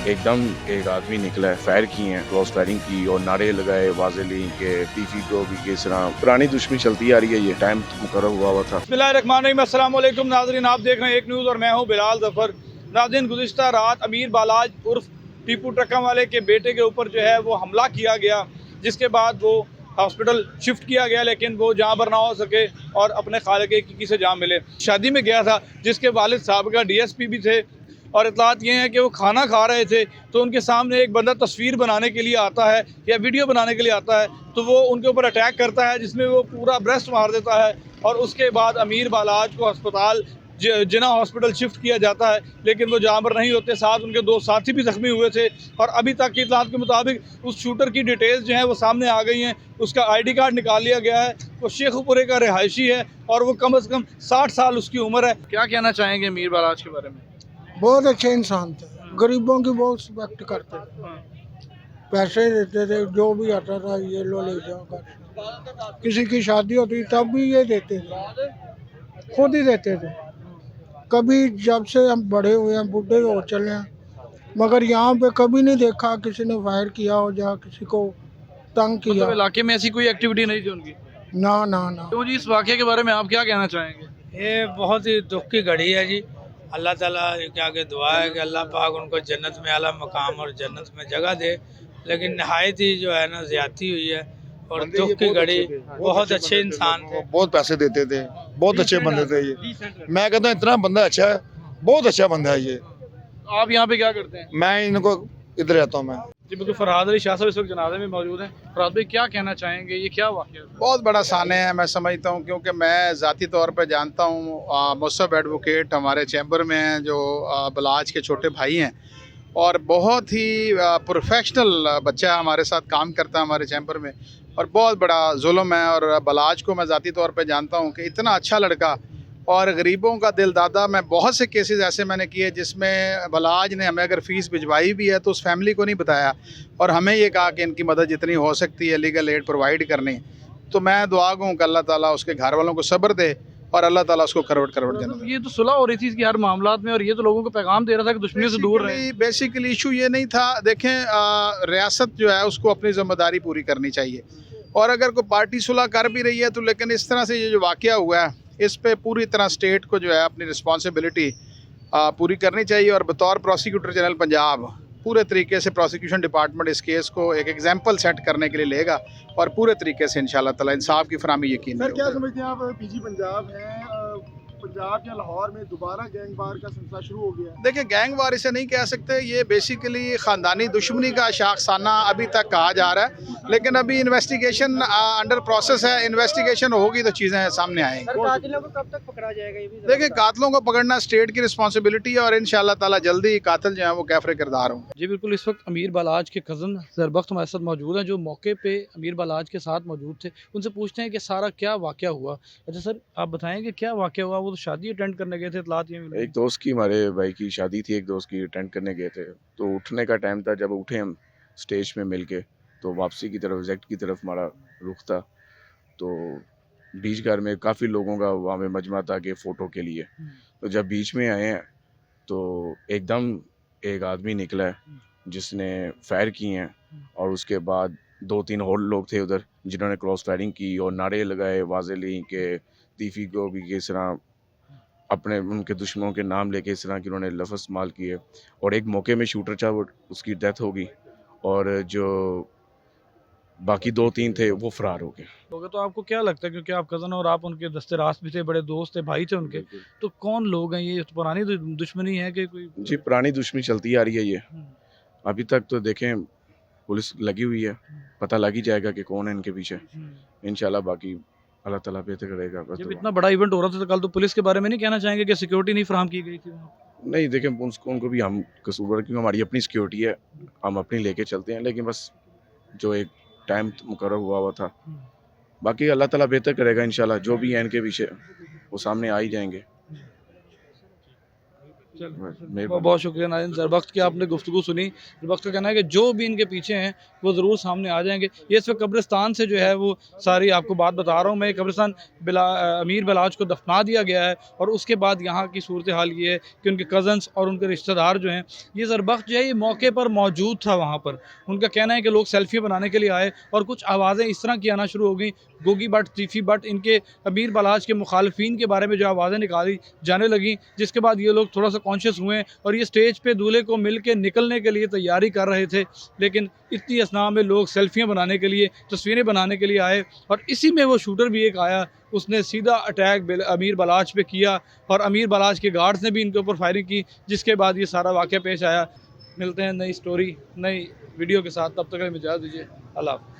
एकदम एक आदमी निकला है, फायर किए हैं, क्रॉस फायरिंग की और नारे लगाए वाज़ेली के टीफी को भी किस तरह पुरानी दुश्मनी चलती आ रही है। ये टाइम मुकर्रर हुआ था। बिस्मिल्लाहिर्रहमानिर्रहीम, अस्सलाम वालेकुम नाज़रीन, आप देख रहे हैं एक न्यूज़ और मैं हूं बिलाल ज़फ़र। नाज़रीन, गुज़िश्ता रात अमीर बालाज उर्फ टीपू ट्रक्का वाले के बेटे के ऊपर जो है वो हमला किया गया, जिसके बाद वो हॉस्पिटल शिफ्ट किया गया, लेकिन वो जहाँ पर ना हो सके और अपने खालिक की से जहाँ मिले। शादी में गया था जिसके वालिद साहब का DSP भी थे और इतलात ये है कि वो खाना खा रहे थे तो उनके सामने एक बंदा तस्वीर बनाने के लिए आता है या वीडियो बनाने के लिए आता है, तो वो उनके ऊपर अटैक करता है जिसमें वो पूरा ब्रेस्ट मार देता है और उसके बाद अमीर बालाज को अस्पताल जिना हॉस्पिटल शिफ्ट किया जाता है, लेकिन वो जहाँ पर नहीं होते। साथ उनके दो साथी भी जख्मी हुए थे और अभी तक की इतलात के मुताबिक उस शूटर की डिटेल्स जो हैं वो सामने आ गई हैं। उसका ID कार्ड निकाल लिया गया है। वो शेखुपुरे का रिहायशी है और वो कम से कम 60 साल उसकी उम्र है। क्या कहना चाहेंगे अमीर बालाज के बारे में? बहुत अच्छे इंसान थे, गरीबों की बहुत रिस्पेक्ट करते थे, पैसे देते थे, जो भी आता था ये लो ले जाओ कर। किसी की शादी होती तब भी ये देते थे, खुद ही देते थे। कभी जब से हम बड़े हुए हैं, बूढ़े हो चले हैं, मगर यहाँ पे कभी नहीं देखा किसी ने फायर किया हो या किसी को तंग किया। मतलब इलाके में ऐसी कोई एक्टिविटी नहीं थी उनकी? ना ना ना। तो जी इस वाक़े के बारे में आप क्या कहना चाहेंगे? ये बहुत ही दुख की घड़ी है जी। अल्लाह ताला के आगे दुआ है कि अल्लाह पाक उनको जन्नत में आला मकाम और जन्नत में जगह दे, लेकिन नहायत ही जो है ना ज़्यादती हुई है और दुख की घड़ी। बहुत अच्छे इंसान थे, बहुत पैसे देते थे, बहुत अच्छे बंदे थे ये। मैं कहता हूँ इतना बंदा अच्छा है, बहुत अच्छा बंदा है ये। आप यहाँ पे क्या करते हैं? मैं इनको इधर रहता हूँ मैं। जी बिल्कुल, फरहाद अली शाह साहब इस वक्त जनाजे में मौजूद हैं। फरहाद भाई, क्या कहना चाहेंगे, ये क्या वाक़या है? बहुत बड़ा साने है, मैं समझता हूँ, क्योंकि मैं ज़ाती तौर पर जानता हूँ मुसब एडवोकेट हमारे चैम्बर में हैं जो बलाज के छोटे भाई हैं और बहुत ही प्रोफेशनल बच्चा है, हमारे साथ काम करता है हमारे चैम्बर में और बहुत बड़ा जुल्म है। और बलाज को मैं ज़ाती तौर पर जानता हूँ कि इतना अच्छा लड़का और गरीबों का दिल दादा। मैं बहुत से केसेस ऐसे मैंने किए जिसमें बलाज ने हमें अगर फ़ीस भिजवाई भी है तो उस फैमिली को नहीं बताया और हमें ये कहा कि इनकी मदद जितनी हो सकती है लीगल एड प्रोवाइड करनी। तो मैं दुआ कहूँ कि अल्लाह ताला उसके घर वालों को सब्र दे और अल्लाह ताला उसको करवट जन्नत दे। ये तो सुलह हो रही थी इसकी हर मामलात में और ये तो लोगों को पैगाम दे रहा था कि दुश्मनी से दूर रहे। बेसिकली इशू ये नहीं था। देखें, रियासत जो है उसको अपनी ज़िम्मेदारी पूरी करनी चाहिए और अगर कोई पार्टी सुलह कर भी रही है तो, लेकिन इस तरह से ये जो वाक़या हुआ है इस पे पूरी तरह स्टेट को जो है अपनी रिस्पॉन्सिबिलिटी पूरी करनी चाहिए और बतौर प्रोसिक्यूटर जनरल पंजाब पूरे तरीके से प्रोसिक्यूशन डिपार्टमेंट इस केस को एक एग्जाम्पल सेट करने के लिए लेगा और पूरे तरीके से इंशाल्लाह ताला इंसाफ की फराहमी यकीन है। क्या समझते हैं आप, PG पंजाब है, पंजाब या लाहौर में दोबारा गैंग वार का सिलसिला शुरू हो गया है? देखिए, गैंग वार इसे नहीं कह सकते, ये बेसिकली ख़ानदानी दुश्मनी का शाखसाना अभी तक कहा जा रहा है, लेकिन अभी इन्वेस्टिगेशन अंडर प्रोसेस है। इन्वेस्टिगेशन होगी तो चीज़ें सामने आएंगी। कातिलों को कब तक पकड़ा जाएगा ये भी? देखिए, कातलों को पकड़ना स्टेट की रिस्पॉन्सिबिलिटी है और इंशाल्लाह ताला जल्दी ही कातिल जो है वो कैफरे किरदार होंगे। जी बिल्कुल, इस वक्त अमीर बालाज के कज़न ज़रबख्त हमारे साथ मौजूद हैं जो मौके पे अमीर बालाज के साथ मौजूद थे। उनसे पूछते हैं कि सारा क्या वाक़या हुआ। अच्छा सर, आप बताएंगे क्या वाक़या हुआ? वो तो शादी अटेंड करने गए थे, इतलात ये मिली। एक दोस्त की, हमारे भाई की शादी थी, एक दोस्त की अटेंड करने गए थे तो उठने का टाइम था। जब उठे हम स्टेज में मिल के तो वापसी की तरफ, एग्जैक्ट की तरफ हमारा रुख था तो बीच घर में काफ़ी लोगों का वहाँ पे मजमा था कि फ़ोटो के लिए। तो जब बीच में आए हैं तो एकदम एक आदमी निकला है जिसने फायर किए हैं और उसके बाद 2-3 और लोग थे उधर जिन्होंने क्रॉस फायरिंग की और नारे लगाए वाज़ेली के तीफ़ी को भी किस तरह अपने उनके दुश्मनों के नाम लेके इस तरह के उन्होंने लफ्ज़ इस्तेमाल किए और एक मौके में शूटर था, वो उसकी डेथ हो गई और जो बाकी 2-3 थे वो फ़रार हो गए। होगा तो आपको क्या लगता है, क्योंकि आप कज़न और आप उनके दस्ते रास्त भी थे, बड़े दोस्त थे, भाई थे उनके, तो कौन लोग हैं ये? पुरानी दुश्मनी है कि कोई? जी, पुरानी दुश्मनी चलती आ रही है ये। अभी तक तो देखें पुलिस लगी हुई है, पता लग ही जाएगा कि कौन है इनके पीछे। इंशाल्लाह बाकी अल्लाह ताला बेहतर करेगा। बस जब इतना बड़ा इवेंट हो रहा था तो कल तो पुलिस के बारे में नहीं कहना चाहेंगे कि सिक्योरिटी नहीं फराहम की गई थी? नहीं, देखें उनको भी हम कसूरवार, क्योंकि हमारी अपनी सिक्योरिटी है, हम अपनी लेके चलते हैं, लेकिन बस जो एक टाइम मुकर्रर हुआ था, बाकी अल्लाह ताला बेहतर करेगा इंशाल्लाह। जो भी है इनके पीछे वो सामने आ ही जाएंगे। मेहरबानी। बहुत शुक्रिया नाज़रीन, ज़रबख्त की आपने गुफ्तगू सुनी। ज़रबख्त का कहना है कि जो भी इनके पीछे हैं वो ज़रूर सामने आ जाएंगे। ये इस वक्त कब्रिस्तान से जो है वो सारी आपको बात बता रहा हूँ मैं। कब्रिस्तान अमीर बलाच को दफना दिया गया है और उसके बाद यहाँ की सूरत हाल ये है कि उनके कज़न्स और उनके रिश्तेदार जो हैं, ये ज़रबख्त जो है ये मौके पर मौजूद था वहाँ पर। उनका कहना है कि लोग सेल्फी बनाने के लिए आए और कुछ आवाज़ें इस तरह की आना शुरू हो गई। गोगी भट्ट, तीफी भट्ट, इनके अमीर बलाच के मुखालफिन के बारे में जो आवाज़ें निकाली जाने लगी, जिसके बाद ये लोग थोड़ा सा कॉन्शियस हुए और ये स्टेज पे दूल्हे को मिल के निकलने के लिए तैयारी कर रहे थे। लेकिन इतनी असना में लोग सेल्फियाँ बनाने के लिए, तस्वीरें बनाने के लिए आए और इसी में वो शूटर भी एक आया, उसने सीधा अटैक अमीर बलाच पे किया और अमीर बलाच के गार्ड्स ने भी इनके ऊपर फायरिंग की, जिसके बाद ये सारा वाक़या पेश आया। मिलते हैं नई स्टोरी, नई वीडियो के साथ, तब तक हमें इजाज़त दीजिए। अल्लाह हाफ़िज़।